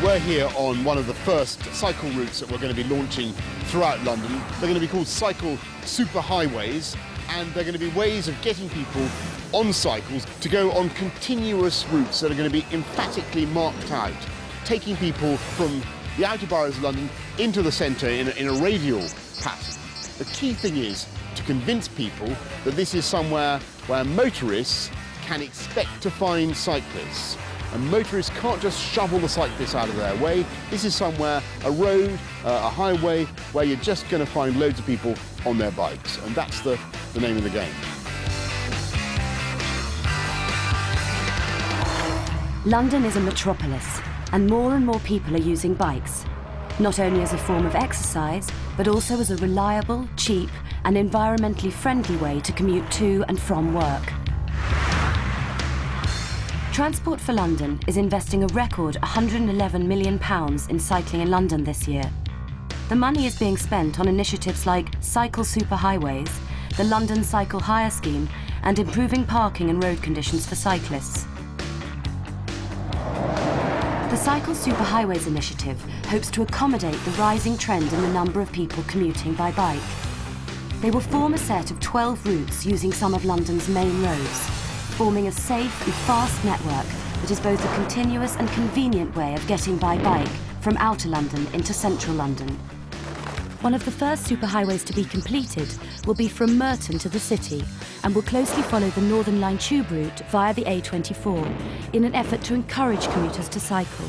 We're here on one of the first cycle routes that we're going to be launching throughout London. They're going to be called Cycle Superhighways, and they're going to be ways of getting people on cycles to go on continuous routes that are going to be emphatically marked out, taking people from the outer boroughs of London into the centre in a radial pattern. The key thing is to convince people that this is somewhere where motorists can expect to find cyclists. And motorists can't just shovel the cyclists out of their way. This is somewhere, a road, a highway, where you're just going to find loads of people on their bikes. And that's the name of the game. London is a metropolis, and more people are using bikes, not only as a form of exercise, but also as a reliable, cheap, and environmentally friendly way to commute to and from work. Transport for London is investing a record £111 million in cycling in London this year. The money is being spent on initiatives like Cycle Superhighways, the London Cycle Hire Scheme, and improving parking and road conditions for cyclists. The Cycle Superhighways initiative hopes to accommodate the rising trend in the number of people commuting by bike. They will form a set of 12 routes using some of London's main roads, forming a safe and fast network that is both a continuous and convenient way of getting by bike from outer London into central London. One of the first superhighways to be completed will be from Merton to the city and will closely follow the Northern Line tube route via the A24 in an effort to encourage commuters to cycle.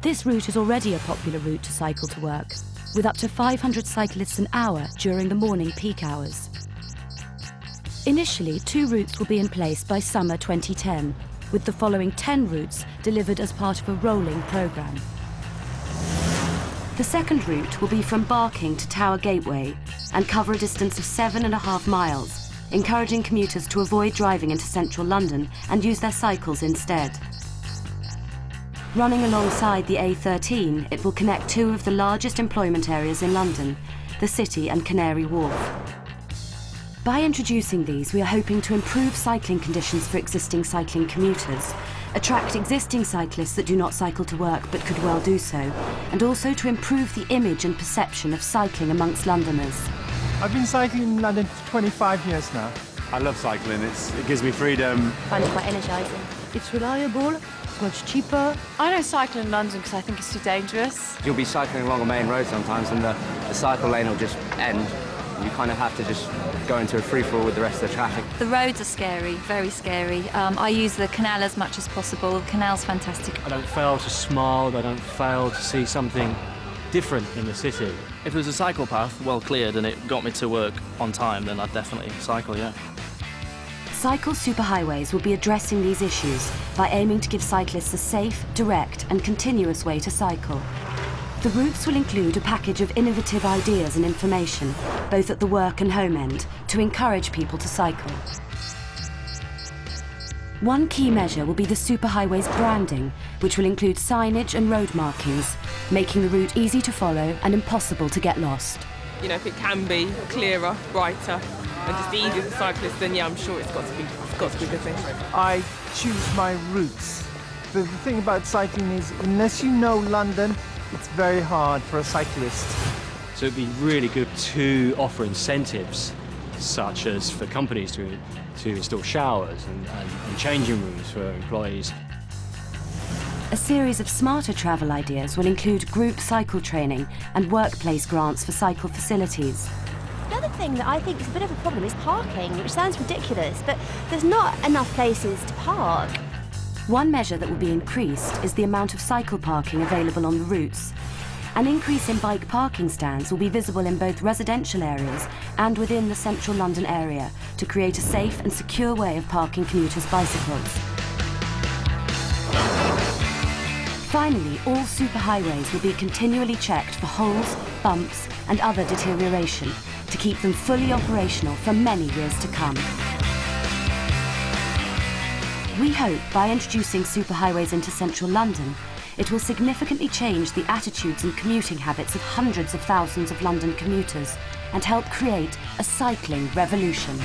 This route is already a popular route to cycle to work, with up to 500 cyclists an hour during the morning peak hours. Initially, 2 routes will be in place by summer 2010, with the following 10 routes delivered as part of a rolling programme. The second route will be from Barking to Tower Gateway and cover a distance of 7.5 miles, encouraging commuters to avoid driving into central London and use their cycles instead. Running alongside the A13, it will connect 2 of the largest employment areas in London, the City and Canary Wharf. By introducing these, we are hoping to improve cycling conditions for existing cycling commuters, attract existing cyclists that do not cycle to work but could well do so, and also to improve the image and perception of cycling amongst Londoners. I've been cycling in London for 25 years now. I love cycling, it gives me freedom. I find it quite energising. It's reliable, it's much cheaper. I don't cycle in London because I think it's too dangerous. You'll be cycling along a main road sometimes and the cycle lane will just end. You kind of have to just go into a free-for-all with the rest of the traffic. The roads are scary, very scary. I use the canal as much as possible. The canal's fantastic. I don't fail to smile, I don't fail to see something different in the city. If it was a cycle path well cleared and it got me to work on time, then I'd definitely cycle, yeah. Cycle Superhighways will be addressing these issues by aiming to give cyclists a safe, direct and continuous way to cycle. The routes will include a package of innovative ideas and information, both at the work and home end, to encourage people to cycle. One key measure will be the Superhighways branding, which will include signage and road markings, making the route easy to follow and impossible to get lost. You know, if it can be clearer, brighter, and just easier for cyclists, then yeah, I'm sure it's got to be a good thing. I choose my routes. The thing about cycling is, unless you know London, it's very hard for a cyclist. So it'd be really good to offer incentives, such as for companies to install showers and changing rooms for employees. A series of smarter travel ideas will include group cycle training and workplace grants for cycle facilities. The other thing that I think is a bit of a problem is parking, which sounds ridiculous, but there's not enough places to park. One measure that will be increased is the amount of cycle parking available on the routes. An increase in bike parking stands will be visible in both residential areas and within the central London area to create a safe and secure way of parking commuters' bicycles. Finally, all superhighways will be continually checked for holes, bumps and other deterioration to keep them fully operational for many years to come. We hope by introducing superhighways into central London, it will significantly change the attitudes and commuting habits of hundreds of thousands of London commuters and help create a cycling revolution.